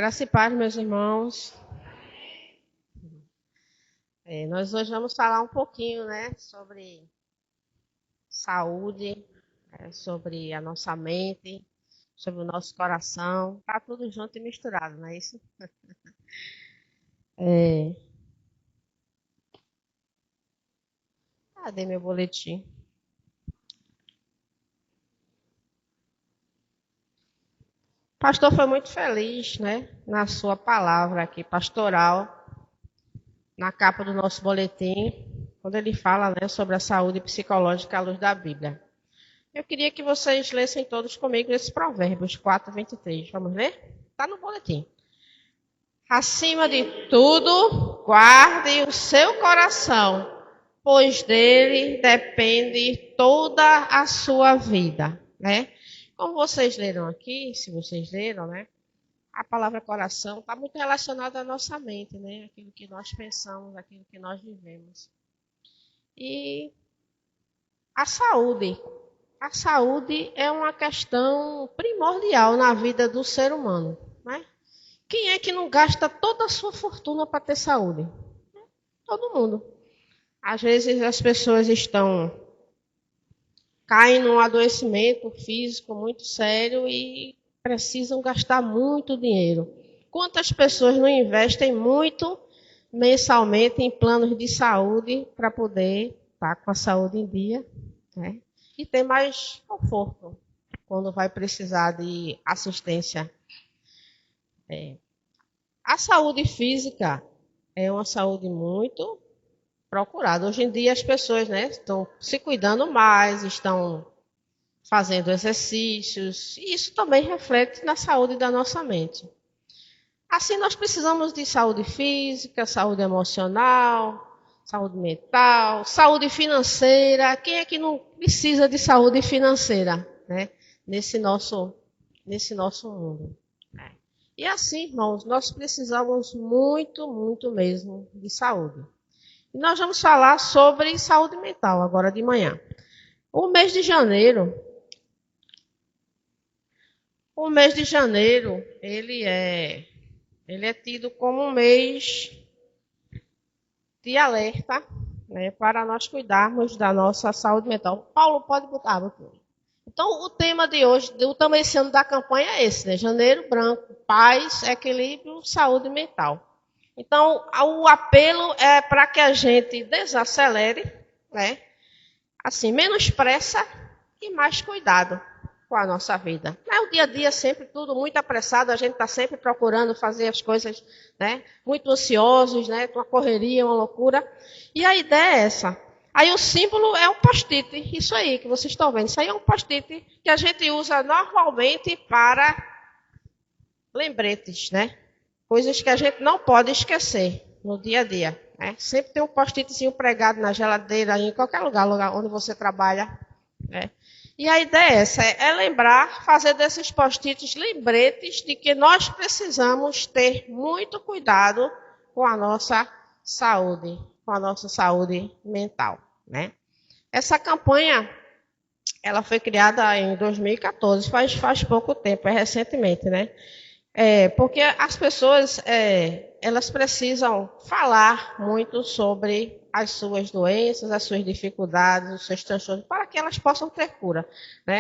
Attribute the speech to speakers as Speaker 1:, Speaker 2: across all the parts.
Speaker 1: Graça e paz, meus irmãos. Nós hoje vamos falar um pouquinho, sobre saúde, sobre a nossa mente, sobre o nosso coração. Tá tudo junto e misturado, não é isso? É, Cadê meu boletim? O pastor foi muito feliz, na sua palavra aqui, pastoral, na capa do nosso boletim, quando ele fala, sobre a saúde psicológica à luz da Bíblia. Eu queria que vocês lessem todos comigo esse Provérbios 4:23. Vamos ler? Está no boletim. Acima de tudo, guarde o seu coração, pois dele depende toda a sua vida, Como vocês leram aqui, se vocês leram, a palavra coração está muito relacionada à nossa mente, Aquilo que nós pensamos, aquilo que nós vivemos. E a saúde. A saúde é uma questão primordial na vida do ser humano, Quem é que não gasta toda a sua fortuna para ter saúde? Todo mundo. Às vezes as pessoas caem num adoecimento físico muito sério e precisam gastar muito dinheiro. Quantas pessoas não investem muito mensalmente em planos de saúde para poder estar com a saúde em dia, E ter mais conforto quando vai precisar de assistência. A saúde física é uma saúde muito procurada. Hoje em dia as pessoas estão se cuidando mais, estão fazendo exercícios, e isso também reflete na saúde da nossa mente. Assim, nós precisamos de saúde física, saúde emocional, saúde mental, saúde financeira. Quem é que não precisa de saúde financeira, nesse nosso mundo? E assim, irmãos, nós precisamos muito, muito mesmo de saúde. E nós vamos falar sobre saúde mental agora de manhã. O mês de janeiro, ele é tido como um mês de alerta, para nós cuidarmos da nossa saúde mental. Paulo, pode botar, Então, o tema de hoje, também esse ano da campanha é esse, Janeiro Branco, paz, equilíbrio, saúde mental. Então, o apelo é para que a gente desacelere, Assim, menos pressa e mais cuidado com a nossa vida. O dia a dia sempre tudo muito apressado, a gente está sempre procurando fazer as coisas, muito ansiosos, uma correria, uma loucura. E a ideia é essa. Aí o símbolo é um post-it, isso aí que vocês estão vendo. Isso aí é um post-it que a gente usa normalmente para lembretes, Coisas que a gente não pode esquecer no dia a dia. Sempre tem um post-itzinho pregado na geladeira, em qualquer lugar onde você trabalha. E a ideia é essa, é lembrar, fazer desses post-its lembretes de que nós precisamos ter muito cuidado com a nossa saúde mental. Essa campanha, ela foi criada em 2014, faz pouco tempo, recentemente, porque as pessoas, elas precisam falar muito sobre as suas doenças, as suas dificuldades, os seus transtornos, para que elas possam ter cura.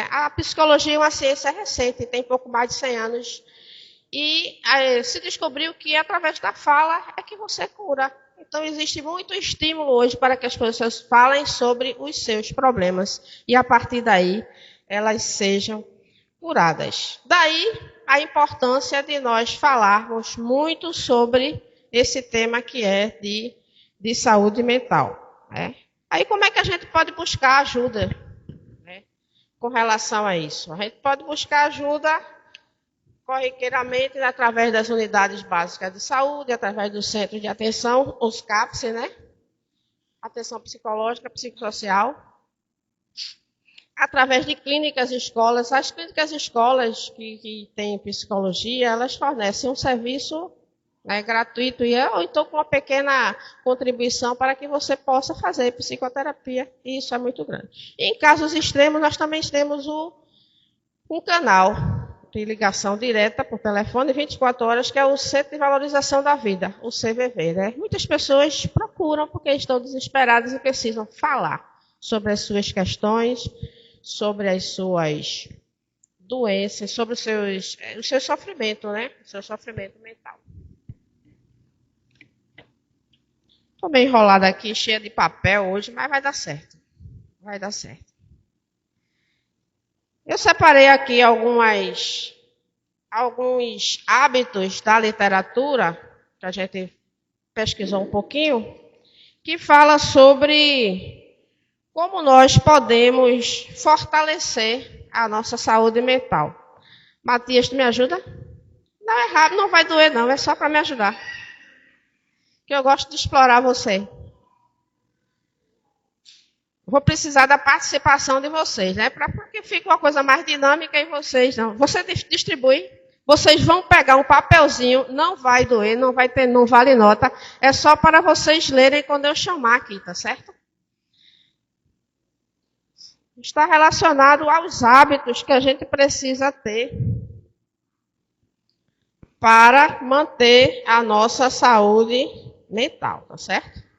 Speaker 1: A psicologia é uma ciência recente, tem pouco mais de 100 anos, e se descobriu que através da fala é que você cura. Então, existe muito estímulo hoje para que as pessoas falem sobre os seus problemas, e a partir daí, elas sejam curadas. Daí, a importância de nós falarmos muito sobre esse tema que é de saúde mental. Aí, como é que a gente pode buscar ajuda com relação a isso? A gente pode buscar ajuda corriqueiramente através das unidades básicas de saúde, através dos centros de atenção, os CAPS, Atenção psicológica, psicossocial, através de clínicas e escolas. As clínicas e escolas que têm psicologia, elas fornecem um serviço gratuito ou então com uma pequena contribuição para que você possa fazer psicoterapia. E isso é muito grande. E em casos extremos, nós também temos um canal de ligação direta por telefone 24 horas, que é o Centro de Valorização da Vida, o CVV. Né? Muitas pessoas procuram porque estão desesperadas e precisam falar sobre as suas questões, sobre as suas doenças, sobre o seu sofrimento, né? O seu sofrimento mental. Estou bem enrolada aqui, cheia de papel hoje, mas vai dar certo. Vai dar certo. Eu separei aqui alguns hábitos da literatura, que a gente pesquisou um pouquinho, que fala sobre como nós podemos fortalecer a nossa saúde mental. Matias, tu me ajuda? Não é rápido, não vai doer não, é só para me ajudar. Que eu gosto de explorar você. Vou precisar da participação de vocês, né? Porque fica uma coisa mais dinâmica e vocês não. Você distribui, vocês vão pegar um papelzinho, não vai doer, não vale nota, é só para vocês lerem quando eu chamar aqui, tá certo? Está relacionado aos hábitos que a gente precisa ter para manter a nossa saúde mental, tá certo?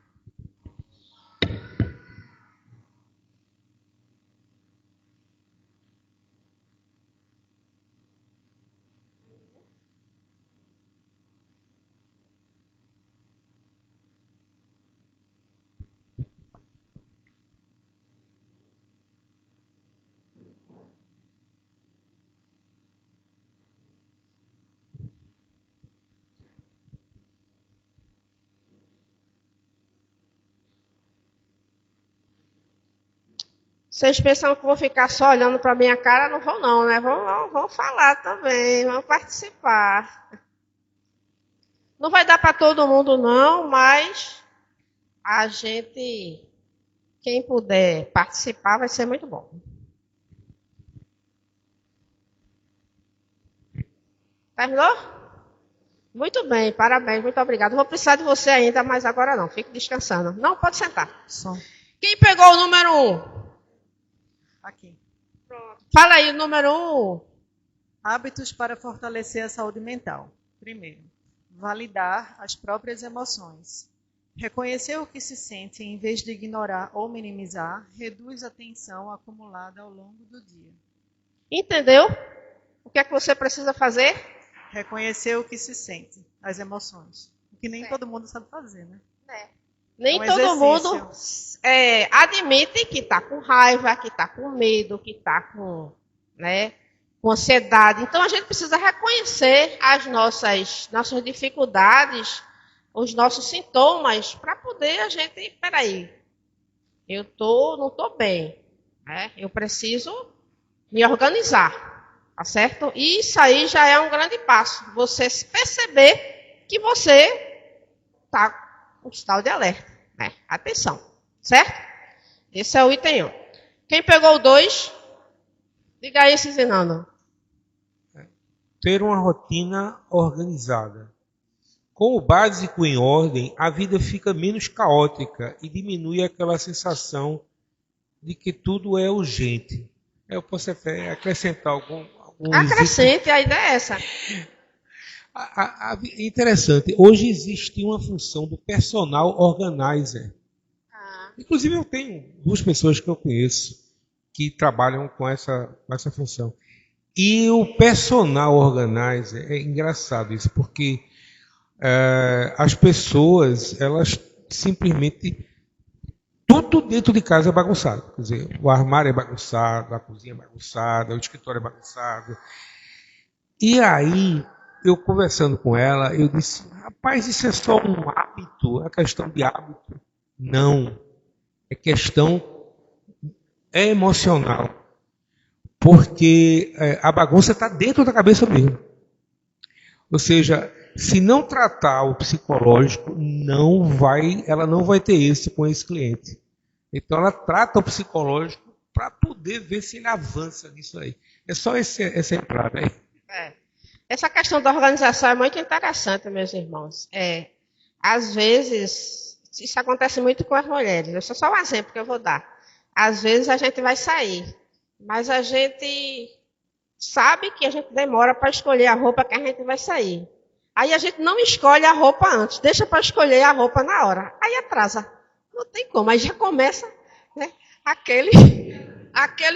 Speaker 1: Vocês pensam que vou ficar só olhando para a minha cara? Não vou não, né? Vão falar também, vão participar. Não vai dar para todo mundo não, mas a gente, quem puder participar, vai ser muito bom. Terminou? Muito bem, parabéns, muito obrigado. Vou precisar de você ainda, mas agora não, fique descansando. Não, pode sentar.
Speaker 2: Som.
Speaker 1: Quem pegou o número 1?
Speaker 2: Aqui.
Speaker 1: Pronto. Fala aí, o número 1.
Speaker 2: Hábitos para fortalecer a saúde mental. Primeiro, validar as próprias emoções. Reconhecer o que se sente em vez de ignorar ou minimizar, reduz a tensão acumulada ao longo do dia.
Speaker 1: Entendeu? O que é que você precisa fazer?
Speaker 2: Reconhecer o que se sente, as emoções. O que nem todo mundo sabe fazer, né?
Speaker 1: Nem todo
Speaker 2: exercício.
Speaker 1: mundo admite que está com raiva, que está com medo, que está com ansiedade. Então, a gente precisa reconhecer as nossas dificuldades, os nossos sintomas, para poder a gente... Peraí, eu não estou bem. Né? Eu preciso me organizar, tá certo? E isso aí já é um grande passo. Você perceber que você está com estado de alerta. Né? Atenção, certo? Esse é o item 1. Quem pegou o 2? Diga aí, Cizinando.
Speaker 3: Ter uma rotina organizada. Com o básico em ordem, a vida fica menos caótica e diminui aquela sensação de que tudo é urgente. Eu posso até acrescentar algum
Speaker 1: Acrescente, a ideia é essa.
Speaker 3: Interessante, hoje existe uma função do personal organizer. Inclusive eu tenho 2 pessoas que eu conheço que trabalham com essa função. E o personal organizer, é engraçado isso, porque as pessoas, elas simplesmente... Tudo dentro de casa é bagunçado. Quer dizer, o armário é bagunçado, a cozinha é bagunçada, o escritório é bagunçado. E aí, eu conversando com ela, eu disse, rapaz, isso é só um hábito, é questão de hábito. Não, é questão emocional. Porque a bagunça está dentro da cabeça mesmo. Ou seja, se não tratar o psicológico, ela não vai ter êxito com esse cliente. Então ela trata o psicológico para poder ver se ele avança nisso aí. É só essa entrada aí.
Speaker 1: Essa questão da organização é muito interessante, meus irmãos. Às vezes, isso acontece muito com as mulheres. Esse é só um exemplo que eu vou dar. Às vezes a gente vai sair, mas a gente sabe que a gente demora para escolher a roupa que a gente vai sair. Aí a gente não escolhe a roupa antes, deixa para escolher a roupa na hora. Aí atrasa. Não tem como, aí já começa, né, aquele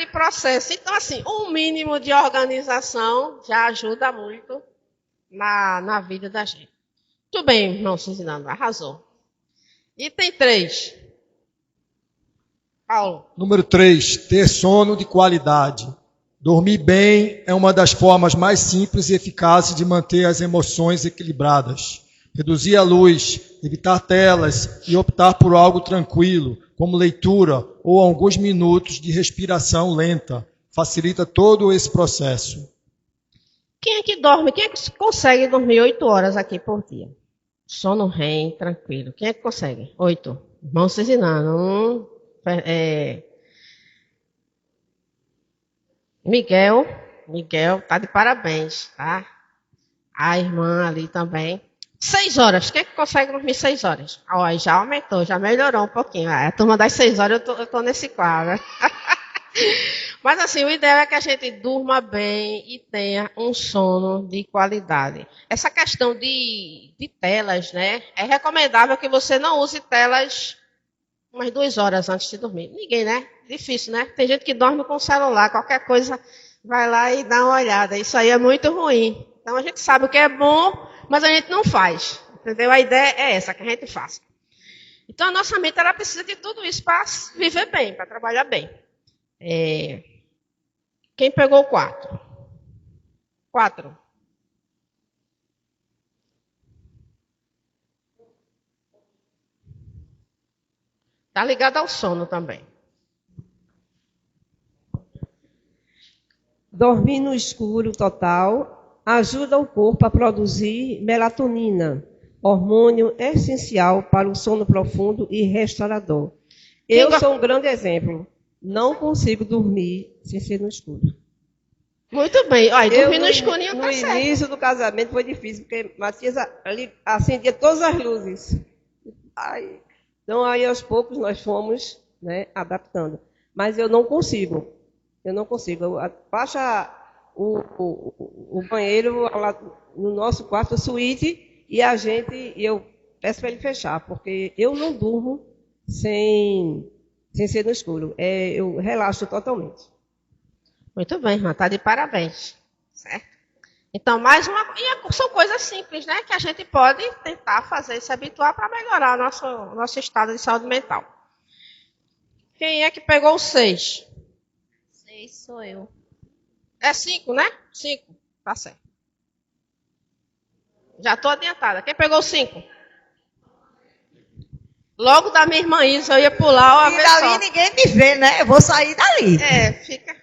Speaker 1: processo. Então, assim, um mínimo de organização já ajuda muito na vida da gente. Muito bem, irmão Cizinano, arrasou. Item 3. Paulo.
Speaker 4: Número 3, ter sono de qualidade. Dormir bem é uma das formas mais simples e eficazes de manter as emoções equilibradas. Reduzir a luz, evitar telas e optar por algo tranquilo, como leitura ou alguns minutos de respiração lenta, facilita todo esse processo.
Speaker 1: Quem é que dorme? Quem é que consegue dormir 8 horas aqui por dia? Sono REM, tranquilo. Quem é que consegue? 8. Irmão Cizinano. Miguel, tá de parabéns, tá? A irmã ali também. 6 horas. Quem é que consegue dormir 6 horas? Ó, já aumentou, já melhorou um pouquinho. A turma das 6 horas eu tô nesse quadro. Mas assim, o ideal é que a gente durma bem e tenha um sono de qualidade. Essa questão de telas, né? É recomendável que você não use telas umas 2 horas antes de dormir. Ninguém, né? Difícil, né? Tem gente que dorme com o celular, qualquer coisa vai lá e dá uma olhada. Isso aí é muito ruim. Então a gente sabe o que é bom, mas a gente não faz. Entendeu? A ideia é essa, que a gente faça. Então a nossa mente ela precisa de tudo isso para viver bem, para trabalhar bem. Quem pegou o 4? 4. Está ligado ao sono também.
Speaker 5: Dormir no escuro total ajuda o corpo a produzir melatonina, hormônio essencial para o sono profundo e restaurador. Eu sou um grande exemplo. Não consigo dormir sem ser no escuro.
Speaker 1: Muito bem. Olha, dormir no escurinho
Speaker 5: no
Speaker 1: tá certo.
Speaker 5: No início do casamento foi difícil, porque Matias ali acendia todas as luzes. Então, aí aos poucos nós fomos, né, adaptando. Mas eu não consigo. Baixa o banheiro lá no nosso quarto, a suíte, e eu peço para ele fechar, porque eu não durmo sem ser no escuro. Eu relaxo totalmente.
Speaker 1: Muito bem, irmã, está de parabéns. Certo? Então, são coisas simples, né? Que a gente pode tentar fazer, se habituar para melhorar o nosso estado de saúde mental. Quem é que pegou o 6?
Speaker 6: 6 sou eu.
Speaker 1: É 5, né? 5. Tá certo. Já estou adiantada. Quem pegou o 5? Logo da minha irmã Isa, eu ia pular.
Speaker 7: E dali ninguém me vê, né? Eu vou sair dali.
Speaker 1: Fica.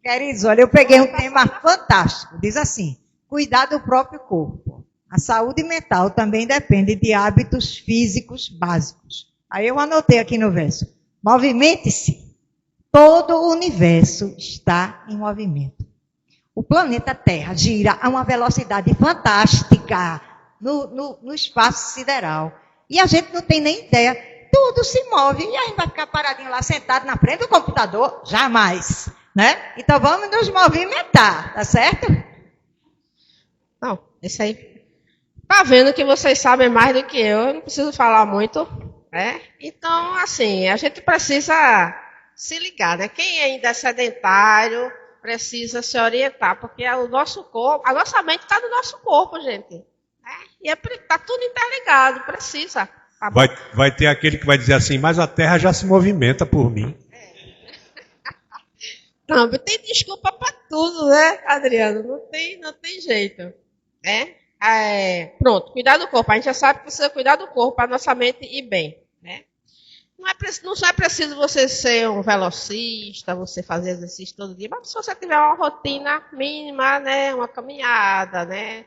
Speaker 7: Queridos, olha, eu peguei um tema fantástico. Diz assim, cuidar do próprio corpo. A saúde mental também depende de hábitos físicos básicos. Aí eu anotei aqui no verso. Movimente-se. Todo o universo está em movimento. O planeta Terra gira a uma velocidade fantástica no espaço sideral. E a gente não tem nem ideia. Tudo se move. E a gente vai ficar paradinho lá, sentado na frente do computador? Jamais. Né? Então vamos nos movimentar, tá certo?
Speaker 1: Não, isso aí. Tá vendo que vocês sabem mais do que eu não preciso falar muito, né? Então, assim, a gente precisa se ligar, né? Quem ainda é sedentário precisa se orientar, porque o nosso corpo, a nossa mente está no nosso corpo, gente. Né? E está tudo interligado, precisa. Tá bom?
Speaker 3: Vai ter aquele que vai dizer assim, mas a Terra já se movimenta por mim.
Speaker 1: Não, tem desculpa para tudo, né, Adriano? Não tem jeito. Né? Pronto, cuidar do corpo. A gente já sabe que precisa cuidar do corpo para a nossa mente ir bem. Né? Não é preciso você ser um velocista, você fazer exercício todo dia, mas se você tiver uma rotina mínima, né, uma caminhada, né,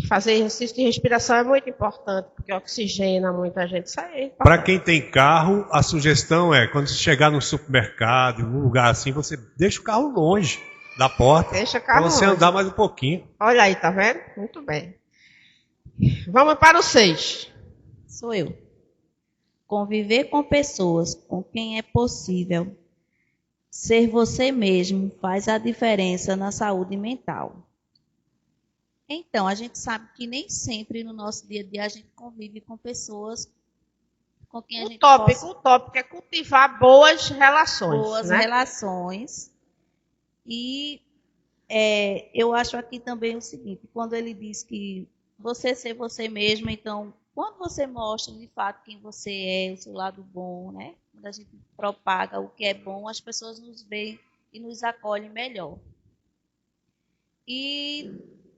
Speaker 1: fazer exercício de respiração é muito importante, porque oxigena muita gente. Isso aí.
Speaker 3: Para quem tem carro, a sugestão é, quando você chegar no supermercado, em um lugar assim, você deixa o carro longe da porta, para você andar mais um pouquinho.
Speaker 1: Olha aí, tá vendo? Muito bem. Vamos para o 6.
Speaker 6: Sou eu. Conviver com pessoas com quem é possível Ser você mesmo faz a diferença na saúde mental. Então, a gente sabe que nem sempre no nosso dia a dia a gente convive com pessoas com quem a gente
Speaker 1: O tópico é cultivar boas relações.
Speaker 6: boas
Speaker 1: né?
Speaker 6: relações. E eu acho aqui também o seguinte, quando ele diz que você ser você mesmo, então, quando você mostra de fato quem você é, o seu lado bom, né? Quando a gente propaga o que é bom, as pessoas nos veem e nos acolhem melhor. E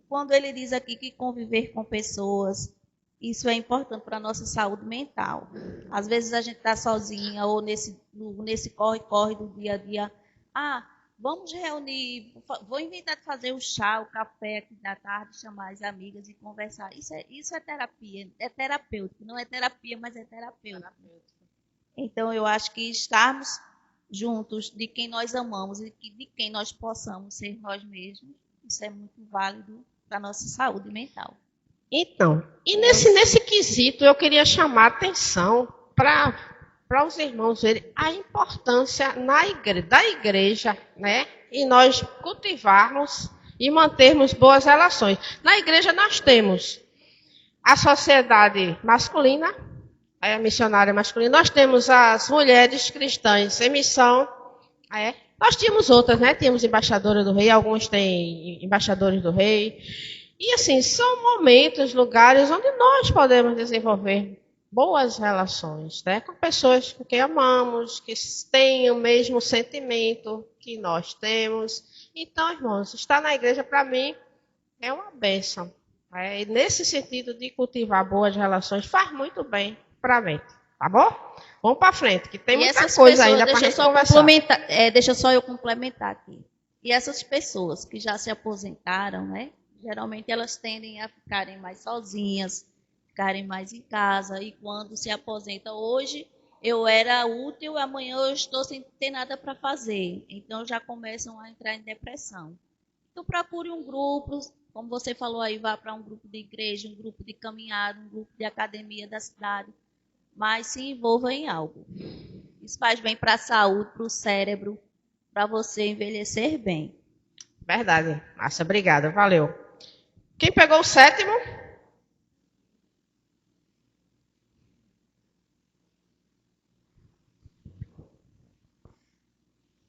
Speaker 6: quando ele diz aqui que conviver com pessoas, isso é importante para a nossa saúde mental. Às vezes a gente está sozinha ou nesse corre-corre do dia a dia. Vamos reunir, vou inventar de fazer o chá, o café aqui da tarde, chamar as amigas e conversar. Isso é terapia, é terapêutico. Não é terapia, mas é terapêutico. Então, eu acho que estarmos juntos de quem nós amamos e de quem nós possamos ser nós mesmos, isso é muito válido para a nossa saúde mental.
Speaker 1: Então, e nesse quesito eu queria chamar a atenção para os irmãos verem a importância da igreja, né? E nós cultivarmos e mantermos boas relações. Na igreja nós temos a sociedade masculina, a missionária masculina, nós temos as mulheres cristãs em missão, nós tínhamos outras, né? Tínhamos embaixadora do rei, alguns têm embaixadores do rei. E assim, são momentos, lugares onde nós podemos desenvolver boas relações, né? Com pessoas com quem amamos, que têm o mesmo sentimento que nós temos. Então, irmãos, estar na igreja para mim é uma bênção. E nesse sentido de cultivar boas relações faz muito bem para a mente, tá bom? Vamos para frente, que tem muita coisa ainda para a gente conversar.
Speaker 6: Deixa só eu complementar aqui. E essas pessoas que já se aposentaram, né? Geralmente elas tendem a ficarem mais sozinhas, ficarem mais em casa. E quando se aposenta hoje, eu era útil, amanhã eu estou sem ter nada para fazer. Então já começam a entrar em depressão. Então procure um grupo, como você falou aí, vá para um grupo de igreja, um grupo de caminhada, um grupo de academia da cidade. Mas se envolva em algo. Isso faz bem para a saúde, para o cérebro, para você envelhecer bem.
Speaker 1: Verdade. Márcia, obrigada. Valeu. Quem pegou o 7º?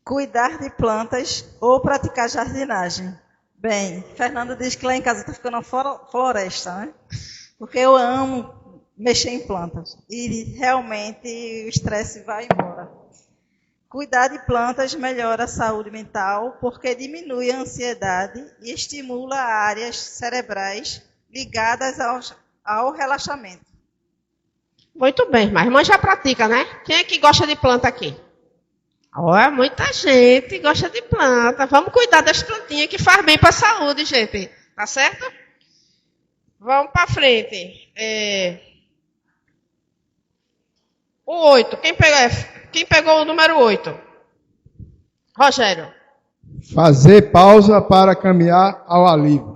Speaker 8: Cuidar de plantas ou praticar jardinagem. Bem, Fernanda diz que lá em casa está ficando uma floresta, né? Porque eu amo mexer em plantas. E realmente o estresse vai embora. Cuidar de plantas melhora a saúde mental porque diminui a ansiedade e estimula áreas cerebrais ligadas ao relaxamento.
Speaker 1: Muito bem, mas a irmã já pratica, né? Quem é que gosta de planta aqui? Olha, muita gente gosta de planta. Vamos cuidar das plantinhas que faz bem para a saúde, gente. Tá certo? Vamos para frente. O 8. Quem pegou o número 8? Rogério.
Speaker 9: Fazer pausa para caminhar ao ar livre.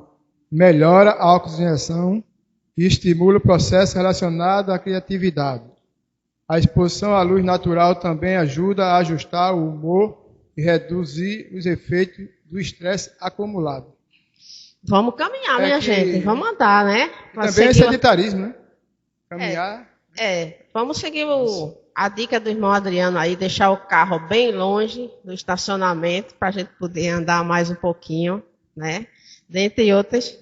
Speaker 9: Melhora a oxigenação e estimula o processo relacionado à criatividade. A exposição à luz natural também ajuda a ajustar o humor e reduzir os efeitos do estresse acumulado.
Speaker 1: Vamos caminhar, minha gente. Vamos andar, né?
Speaker 9: Também é sedentarismo, né? Caminhar.
Speaker 1: Vamos seguir a dica do irmão Adriano aí, deixar o carro bem longe do estacionamento para a gente poder andar mais um pouquinho, né? Dentre outras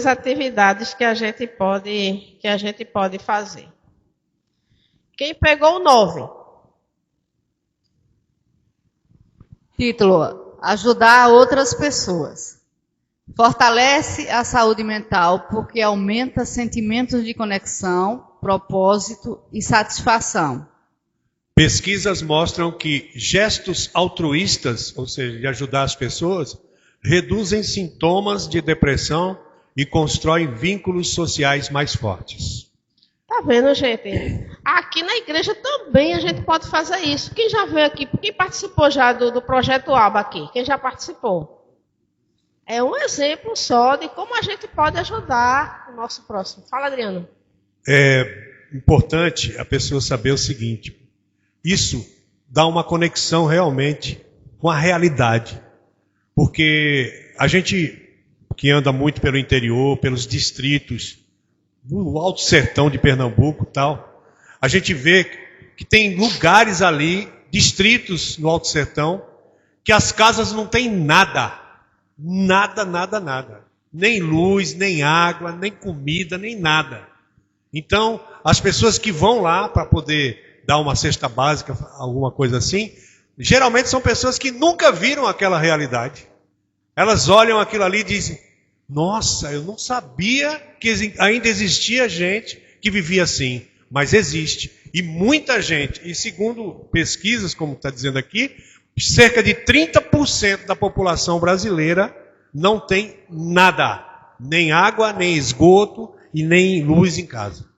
Speaker 1: atividades que a gente pode fazer. Quem pegou o 9?
Speaker 10: Título: ajudar outras pessoas. Fortalece a saúde mental porque aumenta sentimentos de conexão, propósito e satisfação.
Speaker 11: Pesquisas mostram que gestos altruístas, ou seja, de ajudar as pessoas, reduzem sintomas de depressão e constroem vínculos sociais mais fortes.
Speaker 1: Tá vendo, gente? Aqui na igreja também a gente pode fazer isso. Quem já veio aqui, quem participou já do projeto ABA aqui? Quem já participou? É um exemplo só de como a gente pode ajudar o nosso próximo. Fala, Adriano.
Speaker 11: É importante a pessoa saber o seguinte: isso dá uma conexão realmente com a realidade. Porque a gente que anda muito pelo interior, pelos distritos, no Alto Sertão de Pernambuco e tal, a gente vê que tem lugares ali, distritos no Alto Sertão, que as casas não têm nada. Nada, nada, nada. Nem luz, nem água, nem comida, nem nada. Então, as pessoas que vão lá para poder dar uma cesta básica, alguma coisa assim, geralmente são pessoas que nunca viram aquela realidade. Elas olham aquilo ali e dizem: nossa, eu não sabia que ainda existia gente que vivia assim. Mas existe. E muita gente, e segundo pesquisas, como está dizendo aqui, cerca de 30% da população brasileira não tem nada. Nem água, nem esgoto e nem luz em casa.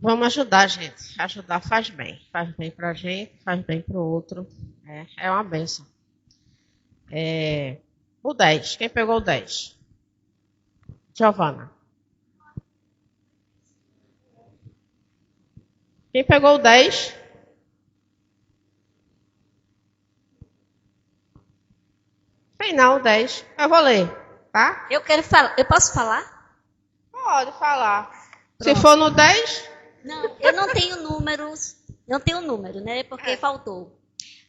Speaker 1: Vamos ajudar, gente. Ajudar faz bem. Faz bem para a gente, faz bem para o outro. É uma bênção. O 10. Quem pegou o 10? Giovana. Quem pegou o 10? Tem não, o 10. Eu vou ler, tá?
Speaker 12: Eu quero falar. Eu posso falar?
Speaker 1: Pode falar.
Speaker 12: Pronto.
Speaker 1: Se for no 10...
Speaker 12: Não, eu não tenho números. Não tenho número, né? Porque faltou.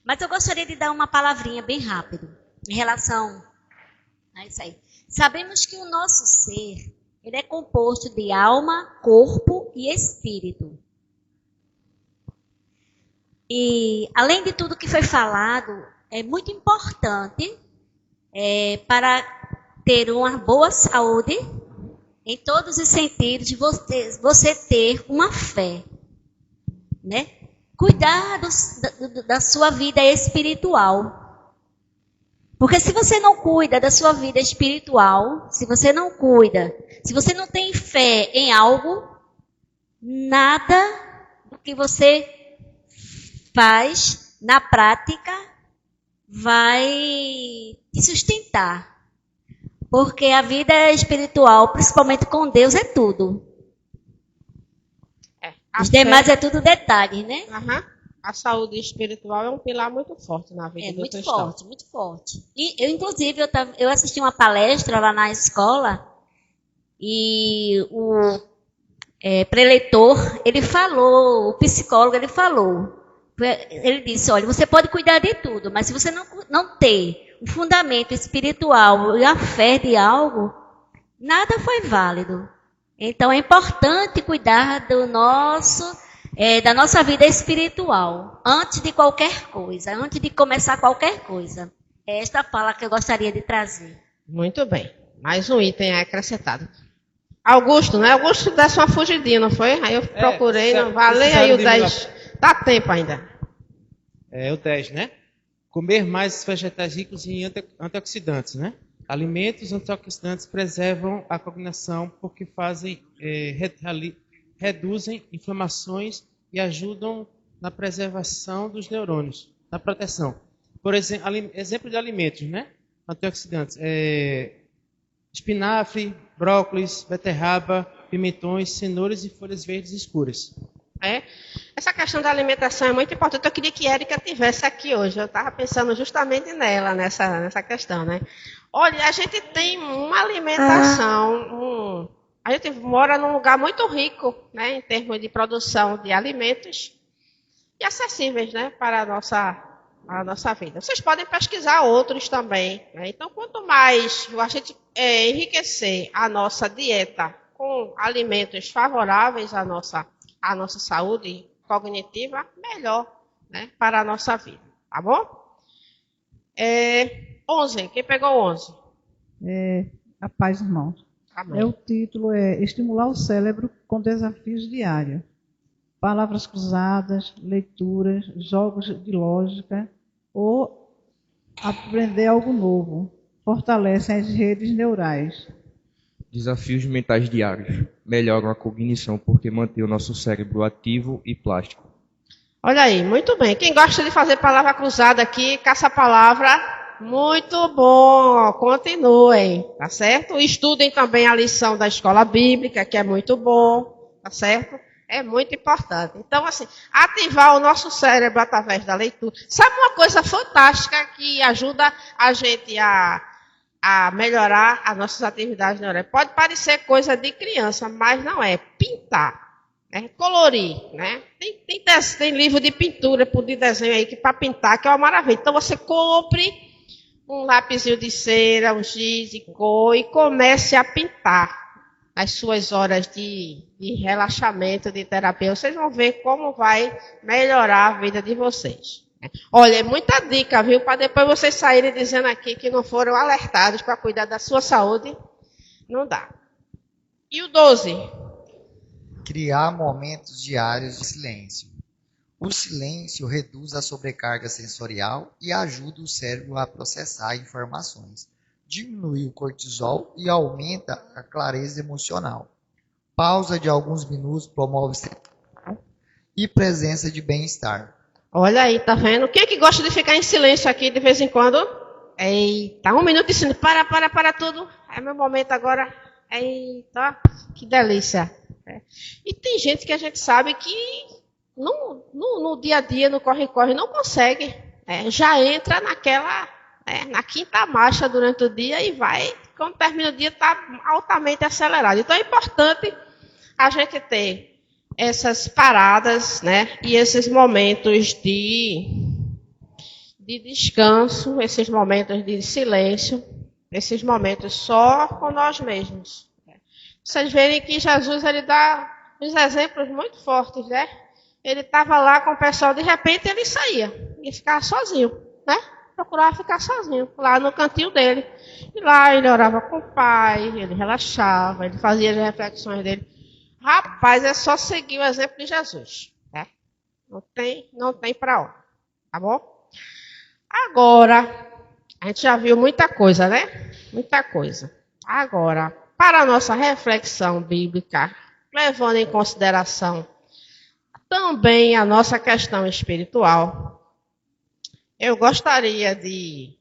Speaker 12: Mas eu gostaria de dar uma palavrinha bem rápido em relação a isso aí. Sabemos que o nosso ser, ele é composto de alma, corpo e espírito. E, além de tudo que foi falado, é muito importante para ter uma boa saúde, em todos os sentidos, de você ter uma fé, né? Cuidar da sua vida espiritual. Porque se você não cuida da sua vida espiritual, se você não tem fé em algo, nada do que você faz na prática vai te sustentar. Porque a vida espiritual, principalmente com Deus, é tudo. Os demais é tudo detalhe, né?
Speaker 1: Uhum. A saúde espiritual é um pilar muito forte na vida do cristão.
Speaker 12: Muito forte, muito forte. E eu, inclusive, eu assisti uma palestra lá na escola e o preleitor, o psicólogo, ele disse: olha, você pode cuidar de tudo, mas se você não ter o fundamento espiritual e a fé de algo, nada foi válido. Então é importante cuidar da nossa vida espiritual, antes de qualquer coisa, antes de começar qualquer coisa. É esta fala que eu gostaria de trazer.
Speaker 1: Muito bem. Mais um item acrescentado. Augusto, né? Augusto desse uma fugidinha, não foi? Aí eu procurei, não valeu aí o 10. Dá tempo ainda.
Speaker 13: O 10, né? Comer mais vegetais ricos em antioxidantes, né? Alimentos antioxidantes preservam a cognição porque reduzem inflamações e ajudam na preservação dos neurônios, na proteção. Por exemplo de alimentos, né? Antioxidantes. Espinafre, brócolis, beterraba, pimentões, cenouras e folhas verdes escuras.
Speaker 1: Essa questão da alimentação é muito importante. Eu queria que a Érica estivesse aqui hoje. Eu estava pensando justamente nela, nessa questão, né? Olha, a gente tem uma alimentação, a gente mora num lugar muito rico, né, em termos de produção de alimentos e acessíveis, né, para a nossa vida. Vocês podem pesquisar outros também, né? Então, quanto mais a gente enriquecer a nossa dieta com alimentos favoráveis à nossa saúde cognitiva, melhor, né, para a nossa vida, tá bom? 11, quem pegou 11?
Speaker 14: A paz, irmãos.
Speaker 1: Amém.
Speaker 14: O título é Estimular o Cérebro com Desafios Diários. Palavras cruzadas, leituras, jogos de lógica ou aprender algo novo. Fortalecem as redes neurais.
Speaker 15: Desafios mentais diários. Melhoram a cognição porque mantém o nosso cérebro ativo e plástico.
Speaker 1: Olha aí, muito bem. Quem gosta de fazer palavra cruzada aqui, caça a palavra. Muito bom. Continuem, tá certo? Estudem também a lição da escola bíblica, que é muito bom, tá certo? É muito importante. Então, assim, ativar o nosso cérebro através da leitura. Sabe uma coisa fantástica que ajuda a gente a melhorar as nossas atividades neurais? Pode parecer coisa de criança, mas não é. Pintar. Colorir, né? Tem livro de pintura, de desenho aí, que para pintar, que é uma maravilha. Então, você compre um lapisinho de cera, um giz de cor e comece a pintar as suas horas de relaxamento, de terapia. Vocês vão ver como vai melhorar a vida de vocês. Olha, é muita dica, viu? Para depois vocês saírem dizendo aqui que não foram alertados para cuidar da sua saúde. Não dá. E o 12?
Speaker 16: Criar momentos diários de silêncio. O silêncio reduz a sobrecarga sensorial e ajuda o cérebro a processar informações. Diminui o cortisol e aumenta a clareza emocional. Pausa de alguns minutos promove e presença de bem-estar.
Speaker 1: Olha aí, tá vendo? Quem é que gosta de ficar em silêncio aqui de vez em quando? Eita, 1 minuto de silêncio. Para tudo. É meu momento agora. Eita, que delícia. E tem gente que a gente sabe que no dia a dia, no corre-corre, não consegue. Já entra naquela, na quinta marcha durante o dia e vai, quando termina o dia, está altamente acelerado. Então é importante a gente ter essas paradas, né? E esses momentos de descanso, esses momentos de silêncio, esses momentos só com nós mesmos. Vocês verem que Jesus ele dá uns exemplos muito fortes, né? Ele estava lá com o pessoal, de repente ele saía e ficava sozinho, né? Procurava ficar sozinho, lá no cantinho dele. E lá ele orava com o Pai, ele relaxava, ele fazia as reflexões dele. Rapaz, é só seguir o exemplo de Jesus, né? Não tem para onde, tá bom? Agora, a gente já viu muita coisa, né? Muita coisa. Agora, para a nossa reflexão bíblica, levando em consideração também a nossa questão espiritual, eu gostaria de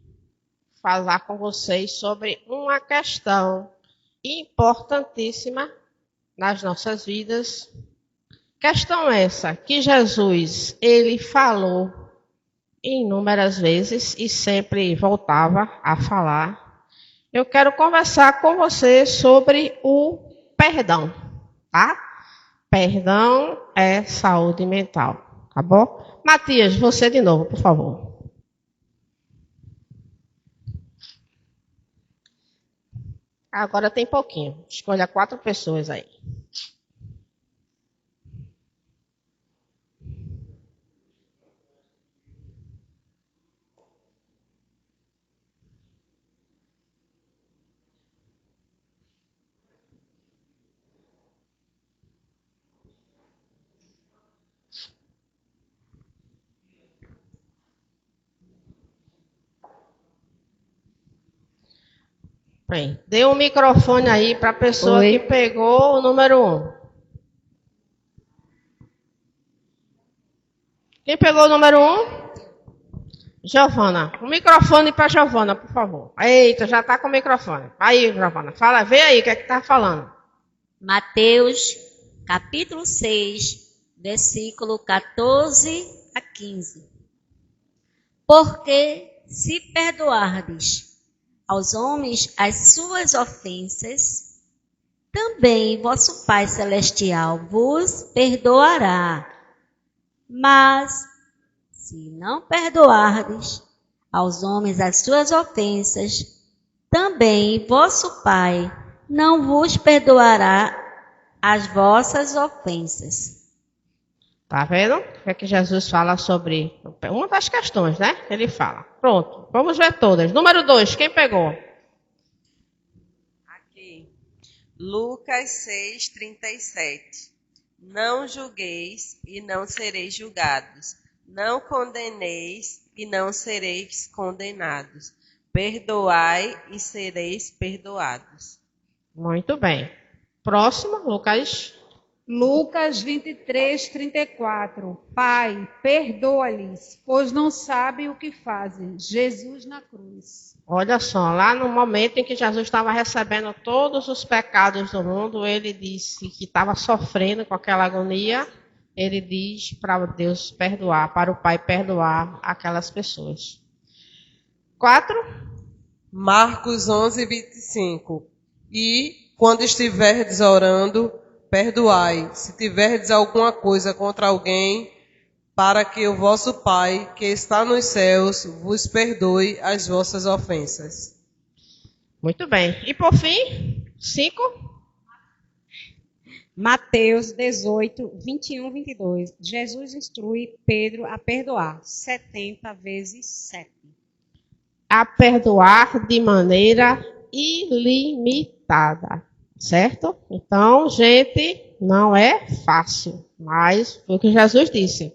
Speaker 1: falar com vocês sobre uma questão importantíssima nas nossas vidas. Questão essa que Jesus, ele falou inúmeras vezes e sempre voltava a falar. Eu quero conversar com você sobre o perdão, tá? Perdão é saúde mental, tá bom? Matias, você de novo, por favor. Agora tem pouquinho. Escolha 4 pessoas aí. Bem, dê um microfone aí para a pessoa que pegou o número 1. Quem pegou o número 1? Giovana. O microfone para Giovana, por favor. Eita, já está com o microfone. Aí, Giovana, fala, vê aí o que é que está falando.
Speaker 12: Mateus, capítulo 6, versículo 14 a 15. Porque se perdoardes aos homens as suas ofensas, também vosso Pai Celestial vos perdoará. Mas, se não perdoardes aos homens as suas ofensas, também vosso Pai não vos perdoará as vossas ofensas.
Speaker 1: Tá vendo? O que é que Jesus fala sobre uma das questões, né? Ele fala. Pronto, vamos ver todas. Número 2, quem pegou?
Speaker 17: Aqui. Lucas 6, 37. Não julgueis e não sereis julgados. Não condeneis e não sereis condenados. Perdoai e sereis perdoados.
Speaker 1: Muito bem. Próximo, Lucas
Speaker 18: Lucas 23, 34. Pai, perdoa-lhes, pois não sabem o que fazem. Jesus na cruz.
Speaker 1: Olha só, lá no momento em que Jesus estava recebendo todos os pecados do mundo, ele disse que estava sofrendo com aquela agonia. Ele diz para Deus perdoar, para o Pai perdoar aquelas pessoas. 4.
Speaker 17: Marcos 11, 25. E, quando estiverdes orando, perdoai, se tiverdes alguma coisa contra alguém, para que o vosso Pai, que está nos céus, vos perdoe as vossas ofensas.
Speaker 1: Muito bem. E por fim, 5.
Speaker 19: Mateus 18, 21, 22. Jesus instrui Pedro a perdoar 70 vezes 7.
Speaker 1: A perdoar de maneira ilimitada, certo? Então, gente, não é fácil, mas foi o que Jesus disse.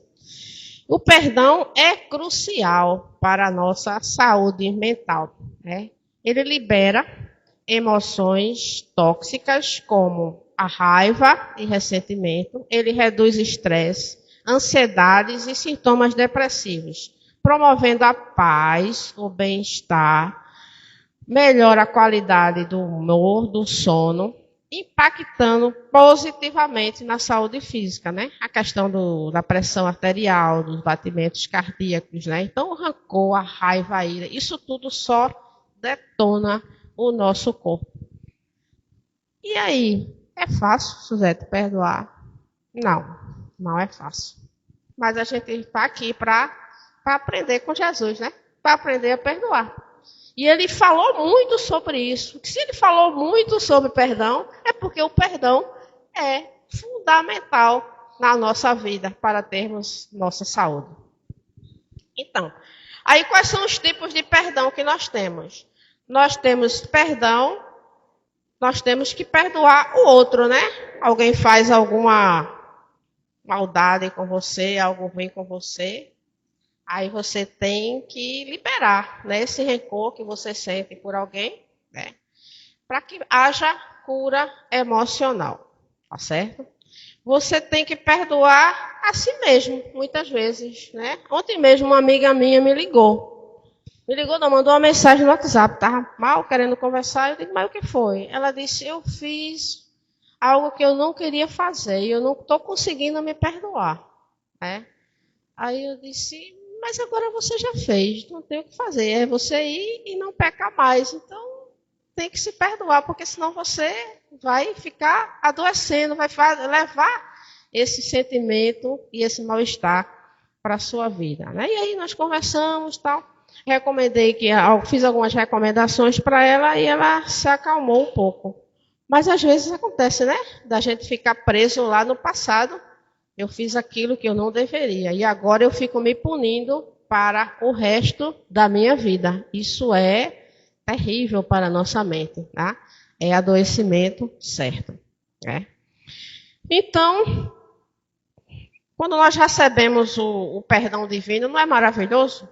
Speaker 1: O perdão é crucial para a nossa saúde mental, né? Ele libera emoções tóxicas como a raiva e ressentimento, ele reduz estresse, ansiedades e sintomas depressivos, promovendo a paz, o bem-estar, melhora a qualidade do humor, do sono, impactando positivamente na saúde física, né? A questão da pressão arterial, dos batimentos cardíacos, né? Então, o rancor, a raiva, a ira, isso tudo só detona o nosso corpo. E aí, é fácil, Suzete, perdoar? Não, não é fácil. Mas a gente está aqui para aprender com Jesus, né? Para aprender a perdoar. E ele falou muito sobre isso. Se ele falou muito sobre perdão, é porque o perdão é fundamental na nossa vida para termos nossa saúde. Então, aí quais são os tipos de perdão que nós temos? Nós temos perdão, nós temos que perdoar o outro, né? Alguém faz alguma maldade com você, algo ruim com você. Aí você tem que liberar, né, esse rancor que você sente por alguém, né, para que haja cura emocional, tá certo? Você tem que perdoar a si mesmo, muitas vezes, né? Ontem mesmo uma amiga minha me ligou, não, mandou uma mensagem no WhatsApp, estava mal querendo conversar, eu digo, mas o que foi? Ela disse, eu fiz algo que eu não queria fazer, e eu não estou conseguindo me perdoar, né? Aí eu disse, mas agora você já fez, não tem o que fazer. É você ir e não pecar mais. Então, tem que se perdoar, porque senão você vai ficar adoecendo, vai levar esse sentimento e esse mal-estar para a sua vida, né? E aí nós conversamos, tal. Fiz algumas recomendações para ela e ela se acalmou um pouco. Mas às vezes acontece, né? Da gente ficar preso lá no passado. Eu fiz aquilo que eu não deveria. E agora eu fico me punindo para o resto da minha vida. Isso é terrível para a nossa mente, tá? É adoecimento certo, né? Então, quando nós recebemos o perdão divino, não é maravilhoso?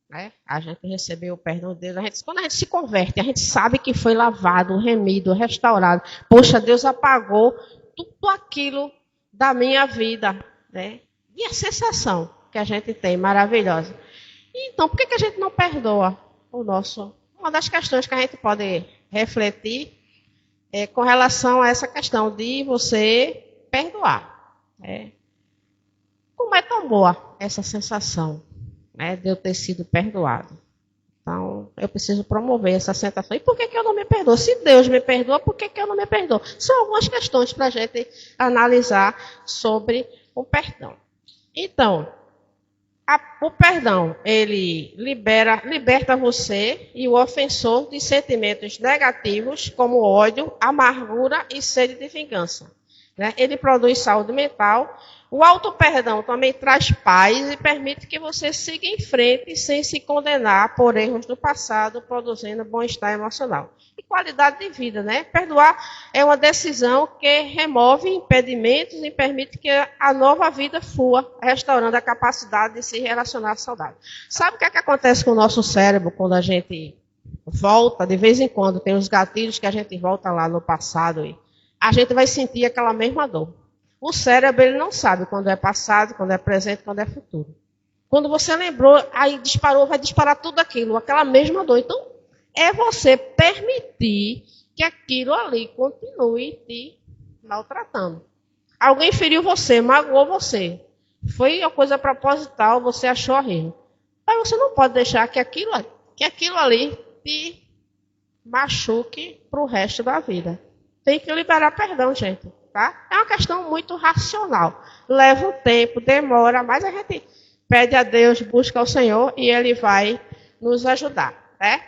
Speaker 1: Né? A gente recebeu o perdão de Deus. Quando a gente se converte, a gente sabe que foi lavado, remido, restaurado. Poxa, Deus apagou tudo aquilo da minha vida, né? E a sensação que a gente tem, maravilhosa. Então, por que a gente não perdoa o nosso? Uma das questões que a gente pode refletir é com relação a essa questão de você perdoar. Né? Como é tão boa essa sensação, né, de eu ter sido perdoado? Então, eu preciso promover essa sensação. E por que eu não me perdoo? Se Deus me perdoa, por que eu não me perdoo? São algumas questões para a gente analisar sobre o perdão. Então, o perdão, ele liberta você e o ofensor de sentimentos negativos, como ódio, amargura e sede de vingança. Né? Ele produz saúde mental. O auto-perdão também traz paz e permite que você siga em frente sem se condenar por erros do passado, produzindo bem-estar emocional. E qualidade de vida, né? Perdoar é uma decisão que remove impedimentos e permite que a nova vida flua, restaurando a capacidade de se relacionar saudável. Sabe o que é que acontece com o nosso cérebro quando a gente volta, de vez em quando, tem os gatilhos que a gente volta lá no passado e a gente vai sentir aquela mesma dor. O cérebro ele não sabe quando é passado, quando é presente, quando é futuro. Quando você lembrou, aí disparou, vai disparar tudo aquilo, aquela mesma dor. Então, é você permitir que aquilo ali continue te maltratando. Alguém feriu você, magoou você. Foi uma coisa proposital, você achou horrível. Mas você não pode deixar que aquilo ali te machuque para o resto da vida. Tem que liberar perdão, gente. Tá? É uma questão muito racional. Leva um tempo, demora, mas a gente pede a Deus, busca ao Senhor e Ele vai nos ajudar. Né?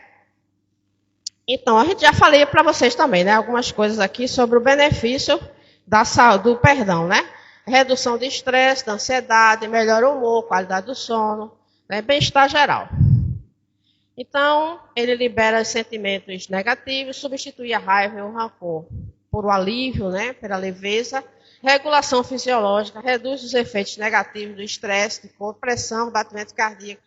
Speaker 1: Então, a gente já falei para vocês também, né, algumas coisas aqui sobre o benefício do perdão, né? Redução de estresse, da ansiedade, melhor humor, qualidade do sono, né, bem-estar geral. Então, ele libera os sentimentos negativos, substitui a raiva e o rancor por o alívio, né, pela leveza, regulação fisiológica, reduz os efeitos negativos do estresse, de corpo, pressão, batimento cardíaco,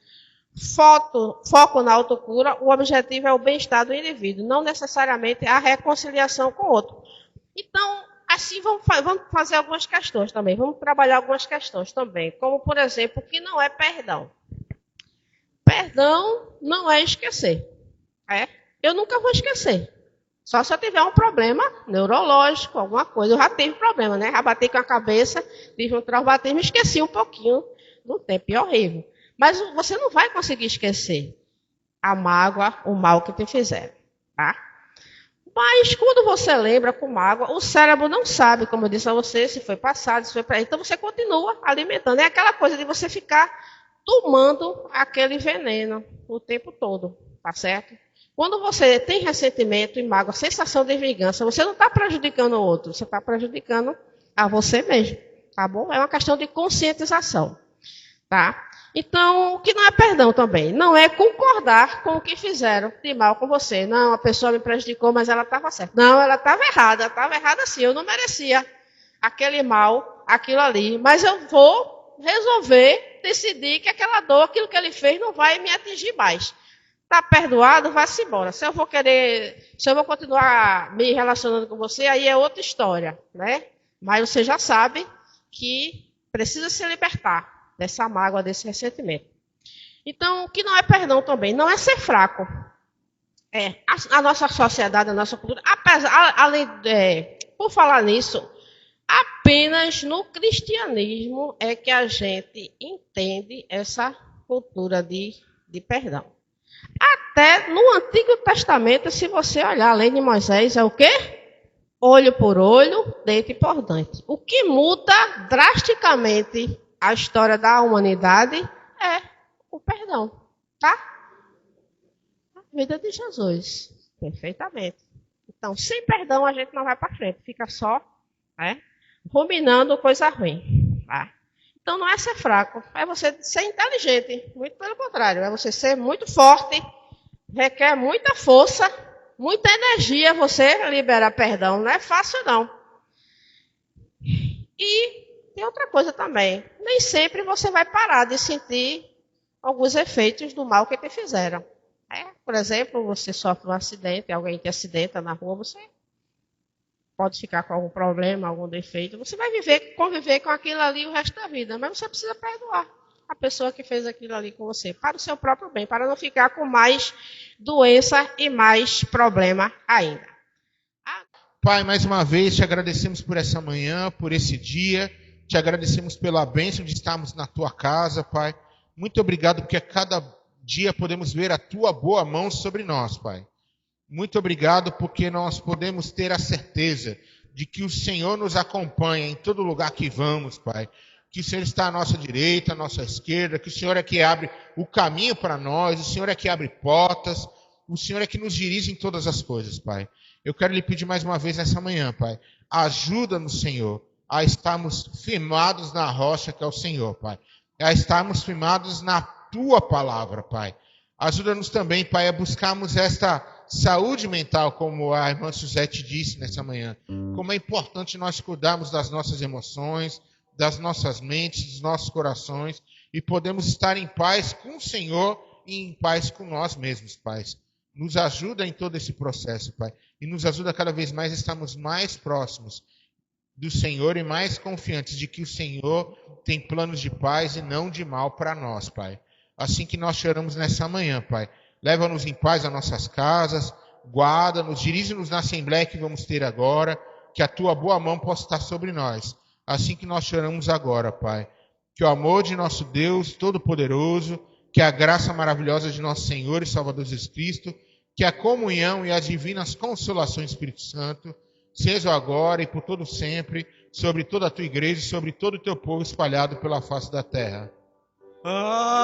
Speaker 1: foco na autocura. O objetivo é o bem-estar do indivíduo, não necessariamente a reconciliação com o outro. Então, assim, vamos fazer algumas questões também, vamos trabalhar algumas questões também, como, por exemplo, o que não é perdão. Perdão não é esquecer. Eu nunca vou esquecer. Só se eu tiver um problema neurológico, alguma coisa. Eu já tive problema, né? Já bati com a cabeça, tive um traumatismo, esqueci um pouquinho do tempo. E horrível. Mas você não vai conseguir esquecer a mágoa, o mal que te fizeram. Tá? Mas quando você lembra com mágoa, o cérebro não sabe, como eu disse a você, se foi passado, se foi para ele. Então você continua alimentando. É aquela coisa de você ficar tomando aquele veneno o tempo todo. Tá certo? Quando você tem ressentimento e mágoa, sensação de vingança, você não está prejudicando o outro, você está prejudicando a você mesmo, tá bom? É uma questão de conscientização, tá? Então, o que não é perdão também? Não é concordar com o que fizeram de mal com você. Não, a pessoa me prejudicou, mas ela estava certa. Não, ela estava errada sim, eu não merecia aquele mal, aquilo ali, mas eu vou resolver, decidir que aquela dor, aquilo que ele fez não vai me atingir mais. Está perdoado, vá-se embora. Se eu vou continuar me relacionando com você, aí é outra história, né? Mas você já sabe que precisa se libertar dessa mágoa, desse ressentimento. Então, o que não é perdão também, não é ser fraco. A nossa sociedade, a nossa cultura, por falar nisso, apenas no cristianismo é que a gente entende essa cultura de perdão. Até no Antigo Testamento, se você olhar a lei de Moisés, é o quê? Olho por olho, dente por dente. O que muda drasticamente a história da humanidade é o perdão, tá? A vida de Jesus, perfeitamente. Então, sem perdão a gente não vai para frente, fica só ruminando coisa ruim, tá? Então não é ser fraco, é você ser inteligente, muito pelo contrário, é você ser muito forte, requer muita força, muita energia você liberar perdão, não é fácil não. E tem outra coisa também, nem sempre você vai parar de sentir alguns efeitos do mal que te fizeram. Por exemplo, você sofre um acidente, alguém te acidenta na rua, você pode ficar com algum problema, algum defeito. Você vai conviver com aquilo ali o resto da vida. Mas você precisa perdoar a pessoa que fez aquilo ali com você. Para o seu próprio bem. Para não ficar com mais doença e mais problema ainda.
Speaker 20: Pai, mais uma vez te agradecemos por essa manhã, por esse dia. Te agradecemos pela bênção de estarmos na tua casa, Pai. Muito obrigado porque a cada dia podemos ver a tua boa mão sobre nós, Pai. Muito obrigado porque nós podemos ter a certeza de que o Senhor nos acompanha em todo lugar que vamos, Pai. Que o Senhor está à nossa direita, à nossa esquerda, que o Senhor é que abre o caminho para nós, o Senhor é que abre portas, o Senhor é que nos dirige em todas as coisas, Pai. Eu quero lhe pedir mais uma vez nessa manhã, Pai. Ajuda-nos, Senhor, a estarmos firmados na rocha que é o Senhor, Pai. A estarmos firmados na tua palavra, Pai. Ajuda-nos também, Pai, a buscarmos esta saúde mental, como a irmã Suzete disse nessa manhã. Como é importante nós cuidarmos das nossas emoções, das nossas mentes, dos nossos corações, e podemos estar em paz com o Senhor e em paz com nós mesmos, Pai. Nos ajuda em todo esse processo, Pai, e nos ajuda cada vez mais a estarmos mais próximos do Senhor e mais confiantes de que o Senhor tem planos de paz e não de mal para nós, Pai. Assim que nós choramos nessa manhã, Pai. Leva-nos em paz às nossas casas, guarda-nos, dirige-nos na assembleia que vamos ter agora, que a tua boa mão possa estar sobre nós. Assim que nós choramos agora, Pai. Que o amor de nosso Deus Todo-Poderoso, que a graça maravilhosa de nosso Senhor e Salvador Jesus Cristo, que a comunhão e as divinas consolações do Espírito Santo sejam agora e por todo sempre sobre toda a tua igreja e sobre todo o teu povo espalhado pela face da terra.
Speaker 11: Amém.